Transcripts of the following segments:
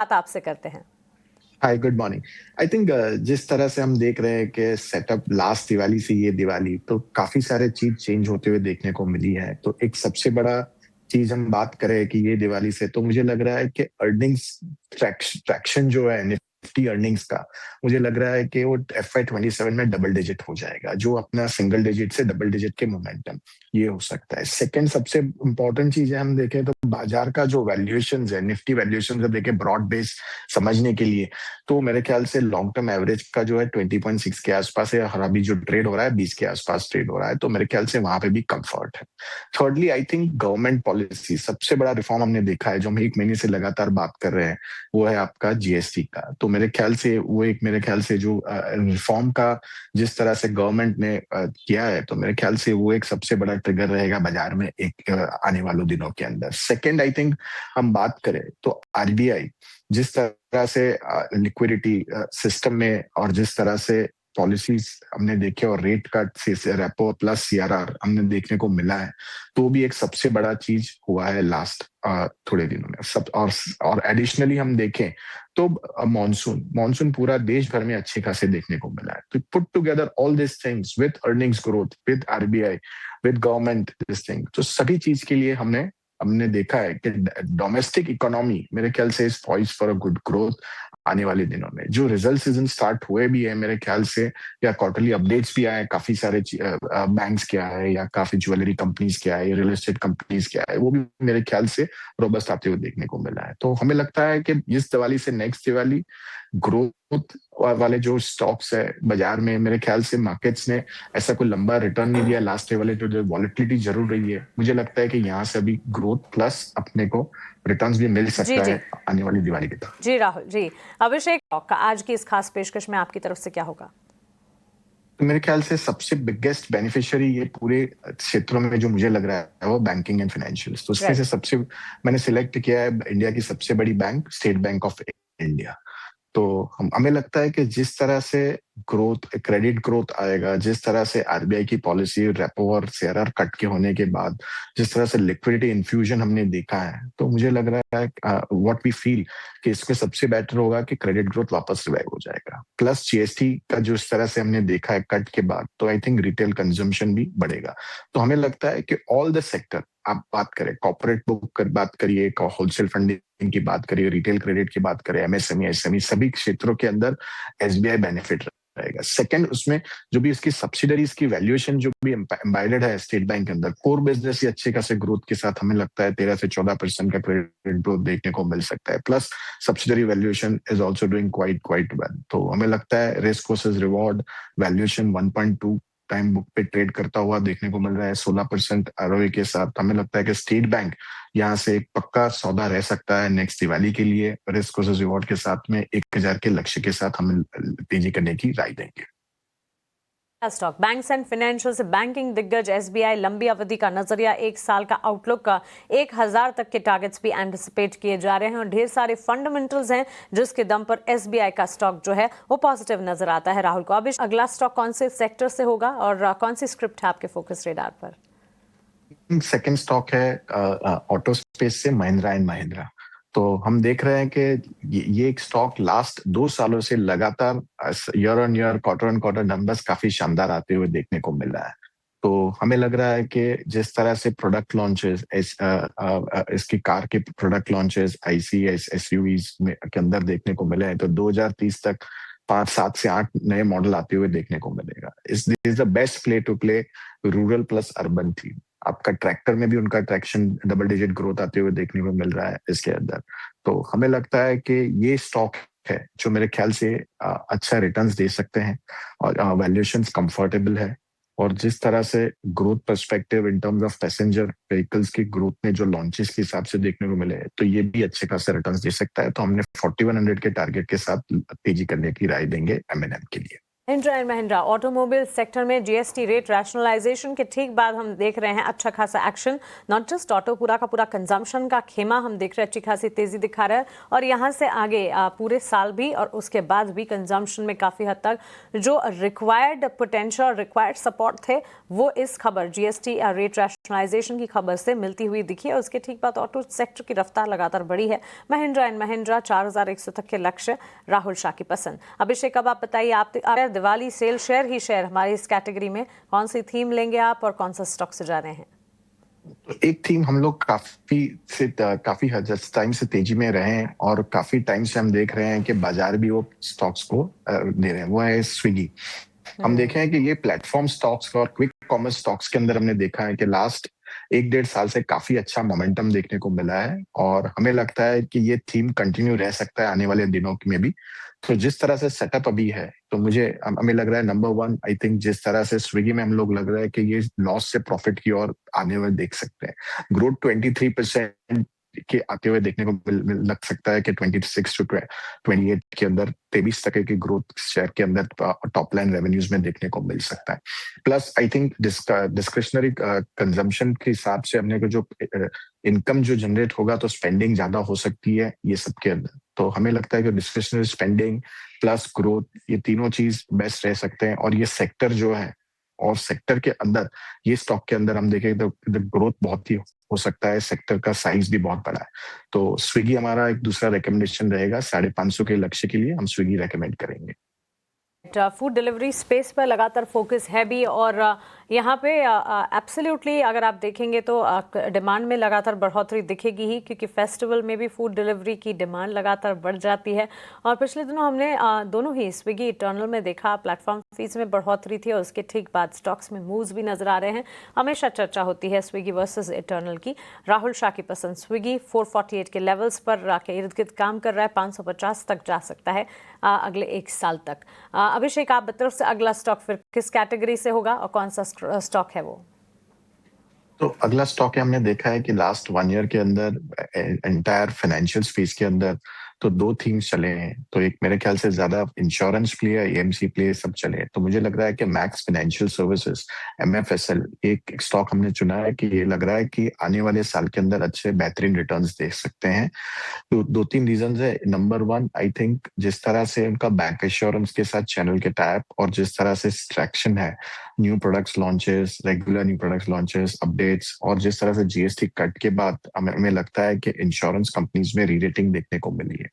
बात आपसे करते हैं। हाय, गुड मॉर्निंग। आई थिंक जिस तरह से हम देख रहे हैं कि सेटअप लास्ट दिवाली से ये दिवाली तो काफी सारे चीज चेंज होते हुए देखने को मिली है। तो एक सबसे बड़ा चीज हम बात करें कि ये दिवाली से तो मुझे लग रहा है कि अर्निंग्स ट्रैक्शन जो है निफ्टी अर्निंग्स का, मुझे लग रहा है कि वो FY 27 में डबल डिजिट हो जाएगा, जो अपना सिंगल डिजिट से डबल डिजिट के मोमेंटम ये हो सकता है। सेकंड सबसे इंपॉर्टेंट चीज है, हम देखें तो बाजार का जो वैल्यूएशन है, निफ्टी वैल्यूएशन जब देखें ब्रॉड बेस समझने के लिए, तो मेरे ख्याल से लॉन्ग टर्म एवरेज का जो है 20.6 के आसपास है, और अभी जो ट्रेड हो रहा है 20 के आसपास ट्रेड हो रहा है, तो मेरे ख्याल से वहां पे भी कंफर्ट है। Thirdly, I think government policy सबसे बड़ा रिफॉर्म हमने देखा है, जो हम एक महीने से लगातार बात कर रहे हैं, वो है आपका जीएसटी का। तो मेरे ख्याल से जो रिफॉर्म का जिस तरह से गवर्नमेंट ने किया है, तो मेरे ख्याल से वो एक सबसे बड़ा ट्रिगर रहेगा बाजार में एक आने वाले दिनों के अंदर। सेकेंड, आई थिंक हम बात करें तो आरबीआई जिस तरह से लिक्विडिटी सिस्टम में और जिस तरह से पॉलिसीज हमने देखे और रेट कट से रेपो प्लस सीआरआर हमने देखने को मिला है, तो भी एक सबसे बड़ा चीज हुआ है लास्ट थोड़े दिनों में सब। और एडिशनली हम देखें तो मानसून पूरा देश भर में अच्छे खासे देखने को मिला है। तो put together all this things with earnings growth, with RBI, with government this thing, तो सभी चीज के लिए हमने देखा है कि डोमेस्टिक इकोनॉमी मेरे ख्याल से is poised for a good growth आने वाले दिनों में। जो रिजल्ट सीजन स्टार्ट हुए भी है मेरे ख्याल से, या क्वार्टरली अपडेट्स भी आए, काफी सारे बैंक्स क्या है या काफी ज्वेलरी कंपनीज क्या है, रियल एस्टेट कंपनीज क्या है, वो भी मेरे ख्याल से रोबस्ट आते हुए देखने को मिला है। तो हमें लगता है कि इस दिवाली से नेक्स्ट दिवाली ग्रोथ वाले जो स्टॉक्स है बाजार में, मेरे ख्याल से मार्केट्स ने ऐसा कोई लंबा रिटर्न नहीं दिया लास्ट वाले, तो जो वॉलिटिलिटी जरूर रही है, मुझे लगता है कि यहाँ से अभी ग्रोथ प्लस अपने को रिटर्न्स भी मिल जी सकता जी है आने वाली दिवाली के तक। जी राहुल जी। अभिषेक का आज की इस खास पेशकश में आपकी तरफ से क्या होगा? तो मेरे ख्याल से सबसे बिगेस्ट बेनिफिशियरी ये पूरे क्षेत्रों में जो मुझे लग रहा है वो बैंकिंग एंड फाइनेंशियल्स। तो उसमें से राइट। सबसे मैंने सिलेक्ट किया है इंडिया की सबसे बड़ी bank, state bank of India. तो हमें लगता है कि जिस तरह से ग्रोथ, क्रेडिट ग्रोथ आएगा, जिस तरह से आरबीआई की पॉलिसी रेपो और सीआरआर कट के होने के बाद जिस तरह से लिक्विडिटी इन्फ्यूजन हमने देखा है, तो मुझे लग रहा है व्हाट वी फील कि इसमें सबसे बेटर होगा कि क्रेडिट ग्रोथ वापस रिवाइव हो जाएगा। प्लस जीएसटी का जो इस तरह से हमने देखा है कट के बाद, तो आई थिंक रिटेल कंजम्पशन भी बढ़ेगा। तो हमें लगता है कि ऑल द सेक्टर, आप बात करें कॉर्पोरेट बुक कर बात करिए, होलसेल फंडिंग की बात करिए, रिटेल क्रेडिट की बात करें, एमएसएमई, एसएमई, सभी क्षेत्रों के अंदर एसबीआई बेनिफिट रहेगा। सेकंड, उसमें जो भी इसकी सब्सिडरीज की वैल्यूएशन जो भी एम्बाइडेड है स्टेट बैंक के अंदर, कोर बिजनेस ही अच्छे खासे ग्रोथ के साथ हमें लगता है 13 से 14% का क्रेडिट ग्रोथ देखने को मिल सकता है। Plus subsidiary valuation is also doing quite well. तो हमें लगता है risk versus reward valuation 1.2 time book पे ट्रेड करता हुआ देखने को मिल रहा है 16% आरओए के साथ। हमें लगता है कि स्टेट बैंक यहाँ से एक पक्का सौदा रह सकता है नेक्स्ट दिवाली के लिए। रिस्क वर्सेस रिवॉर्ड के साथ में 1000 के लक्ष्य के साथ हमें तेजी करने की राय देंगे। स्टॉक बैंक्स एंड फाइनेंशियल से बैंकिंग दिग्गज एसबीआई लंबी अवधि का नजरिया, एक साल का आउटलुक का 1000 तक के टारगेट्स भी एंटिसिपेट किए जा रहे हैं और ढेर सारे फंडामेंटल्स हैं जिसके दम पर एसबीआई का स्टॉक जो है वो पॉजिटिव नजर आता है। राहुल को अब अगला स्टॉक कौन से सेक्टर से होगा और कौन सी स्क्रिप्ट है आपके फोकस रेडार पर? सेकंड स्टॉक है ऑटो स्पेस से महिंद्रा एंड महिंद्रा। तो हम देख रहे हैं कि ये एक स्टॉक लास्ट 2 सालों से लगातार year on year, quarter on quarter numbers काफी शानदार आते हुए देखने को मिल रहा है। तो हमें लग रहा है कि जिस तरह से प्रोडक्ट लॉन्चेस, इसकी कार के प्रोडक्ट लॉन्चेस आईसी एसयूवीज में के अंदर देखने को मिले हैं, तो 2030 तक 7 से 8 नए मॉडल आते हुए देखने को मिलेगा। Is the best play to play rural plus urban theme. आपका ट्रैक्टर में भी उनका ट्रैक्शन डबल डिजिट ग्रोथ आते हुए देखने को मिल रहा है इसके अंदर। तो हमें लगता है कि ये स्टॉक है जो मेरे ख्याल से अच्छा रिटर्न्स दे सकते हैं और वैल्यूएशंस कंफर्टेबल है। और जिस तरह से growth perspective in terms of passenger vehicles की ग्रोथ में जो लॉन्चेस के हिसाब से देखने को मिले, तो ये भी अच्छे खासे रिटर्न्स दे सकता है। तो हमने 4100 के टारगेट के साथ तेजी करने की राय देंगे एमएनएम के लिए। Mahindra and Mahindra automobile sector में जीएसटी रेट रैशनलाइजेशन के ठीक बाद हम देख रहे हैं अच्छा खासा एक्शन। नॉट जस्ट ऑटो, पूरा का पूरा कंजम्पशन का खेमा हम देख रहे हैं अच्छी खासी तेजी दिखा रहा है और यहाँ से आगे पूरे साल भी और उसके बाद भी कंजम्पशन में काफ़ी हद तक जो रिक्वायर्ड पोटेंशियल और रिक्वायर्ड सपोर्ट थे वो इस खबर जीएसटी रेट रैशनलाइजेशन की खबर से मिलती हुई दिखी है। उसके ठीक बाद ऑटो सेक्टर की रफ्तार लगातार बढ़ी है। महिंद्रा एंड महिंद्रा 4100 तक के लक्ष्य, राहुल शाह की पसंद। अभिषेक, अब आप बताइए, आप दिवाली सेल शेयर ही शेयर हमारी इस कैटेगरी में कौन सी थीम लेंगे आप और कौन सा स्टॉक से जा रहे हैं? तो एक थीम हम लोग काफी टाइम से तेजी में रहे हैं और काफी टाइम से हम देख रहे हैं कि बाजार भी वो स्टॉक्स को दे रहे हैं, वो है स्विगी। हम देखे हैं कि ये प्लेटफॉर्म स्टॉक्स और क्विक कॉमर्स स्टॉक्स के अंदर हमने देखा है कि लास्ट 1-1.5 साल से काफी अच्छा मोमेंटम देखने को मिला है और हमें लगता है कि ये थीम कंटिन्यू रह सकता है आने वाले दिनों में भी। तो जिस तरह से सेटअप अभी है तो हमें लग रहा है नंबर 1, आई थिंक जिस तरह से स्विगी में हम लोग लग रहा है कि ये लॉस से प्रॉफिट की ओर आने वाले देख सकते हैं। ग्रोथ 23% के आते हुए देखने को लग सकता है कि 26 टू 28 के अंदर 23% की ग्रोथ शेयर के अंदर टॉप लाइन रेवेन्यूज में देखने को मिल सकता है। Plus I think discretionary consumption के हिसाब से हमने को जो इनकम जो जनरेट होगा तो स्पेंडिंग ज्यादा हो सकती है ये सब के अंदर। तो हमें लगता है कि डिस्क्रिशनरी स्पेंडिंग प्लस ग्रोथ, ये तीनों चीज बेस्ट रह सकते हैं और ये सेक्टर जो है और सेक्टर के अंदर ये स्टॉक के अंदर हम देखें तो ग्रोथ बहुत ही हो सकता है, सेक्टर का साइज भी बहुत बड़ा है। तो स्विगी हमारा एक दूसरा रिकमेंडेशन रहेगा, 550 के लक्ष्य के लिए हम स्विगी रेकमेंड करेंगे। फूड डिलीवरी स्पेस पर लगातार फोकस है भी और यहाँ पे एब्सोल्युटली अगर आप देखेंगे तो डिमांड में लगातार बढ़ोतरी दिखेगी ही, क्योंकि फेस्टिवल में भी फूड डिलीवरी की डिमांड लगातार बढ़ जाती है। और पिछले दिनों हमने दोनों ही स्विगी इटर्नल में देखा प्लेटफॉर्म फीस में बढ़ोतरी थी और उसके ठीक बाद स्टॉक्स में मूव्स भी नजर आ रहे हैं। हमेशा चर्चा होती है स्विगी वर्सेस इटर्नल की। राहुल शाह की पसंद स्विगी 448 के लेवल्स पर के इर्द गिर्द काम कर रहा है, 550 तक जा सकता है अगले 1 साल तक। अभिषेक, आप तरफ से अगला स्टॉक फिर किस कैटेगरी से होगा और कौन सा स्टॉक है वो? तो अगला स्टॉक है, हमने देखा है कि लास्ट 1 ईयर के अंदर एंटायर फाइनेंशियल स्पेस के अंदर तो 2 थीम्स चले हैं। तो एक मेरे ख्याल से ज्यादा इंश्योरेंस प्ले या एएमसी प्ले सब चले हैं। तो मुझे लग रहा है कि मैक्स फाइनेंशियल सर्विसेज MFSL एक स्टॉक हमने चुना है कि ये लग रहा है कि आने वाले साल के अंदर अच्छे बेहतरीन रिटर्न्स देख सकते हैं। तो 2-3 रीजन है। नंबर 1, आई थिंक जिस तरह से उनका बैंक एश्योरेंस के साथ चैनल के टाइप और जिस तरह से ट्रैक्शन है, new products launches, regular new products launches, updates और जिस तरह से जीएसटी कट के बाद हमें लगता है कि इंश्योरेंस कंपनीज में री-रेटिंग देखने को मिली है।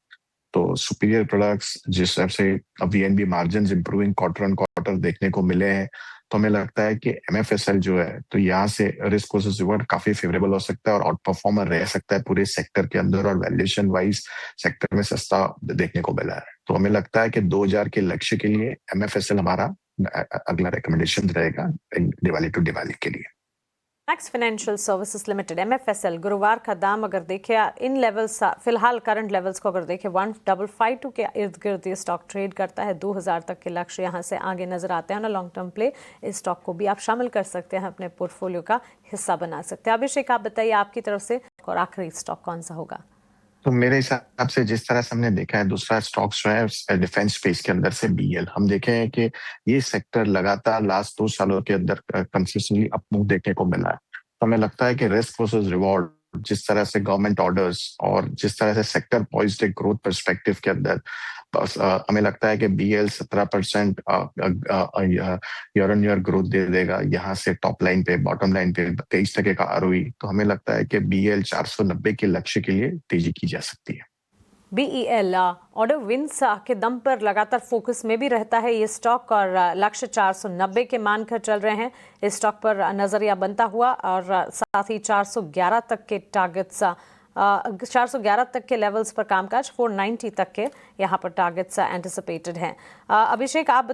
तो सुपीरियर प्रोडक्ट्स, जिस तरह से VNB margin improving quarter on quarter देखने को मिले हैं, तो हमें लगता है कि MFSL जो है तो यहाँ से रिस्क वर्सेस रिवॉर्ड काफी फेवरेबल हो सकता है और आउट परफॉर्मर रह सकता है पूरे सेक्टर के अंदर और वैल्यूएशन वाइज सेक्टर में सस्ता देखने को मिला है। तो हमें लगता है कि 2000 के लक्ष्य के लिए MFSL हमारा अगला रिकमेंडेशन रहेगा दिवाली टू दिवाली के लिए। Max financial services limited MFSL गुरुवार का दाम अगर देखें इन लेवल्स, फिलहाल करंट लेवल्स को अगर देखें 1552 के इर्द गिर्द ये स्टॉक ट्रेड करता है। 2000 तक के लक्ष्य यहाँ से आगे नजर आते हैं ना। लॉन्ग टर्म प्ले इस स्टॉक को भी आप शामिल कर सकते हैं, अपने पोर्टफोलियो का हिस्सा बना सकते हैं। अभिषेक, आप बताइए आपकी तरफ से और आखिरी स्टॉक कौन सा होगा? तो मेरे हिसाब से जिस तरह से हमने देखा है दूसरा स्टॉक जो है डिफेंस स्पेस के अंदर से BL, हम देखे हैं कि ये सेक्टर लगातार लास्ट 2 सालों के अंदर कंसिस्टेंटली अप मूव देखने को मिला है। तो हमें लगता है कि रिस्क वर्सेस रिवॉर्ड, जिस तरह से गवर्नमेंट ऑर्डर्स और जिस तरह से सेक्टर पॉइज्ड एक ग्रोथ पर्सपेक्टिव के अंदर हमें लगता है कि BL 17% year on year growth दे देगा यहाँ से टॉप लाइन पे, बॉटम लाइन पे 23% का ROE। तो हमें लगता है कि BL 490 के लक्ष्य के लिए तेजी की जा सकती है। BEL ऑर्डर विंस के दम पर लगातार फोकस में भी रहता है ये स्टॉक और लक्ष्य 490 के मानकर चल रहे हैं। इस स्टॉक पर नजरिया बनता हुआ और साथ ही 411 तक के टारगेट्स, 411 तक के लेवल्स पर कामकाज, 490 तक के यहाँ पर टारगेट्स एंटिसिपेटेड हैं। अभिषेक, आप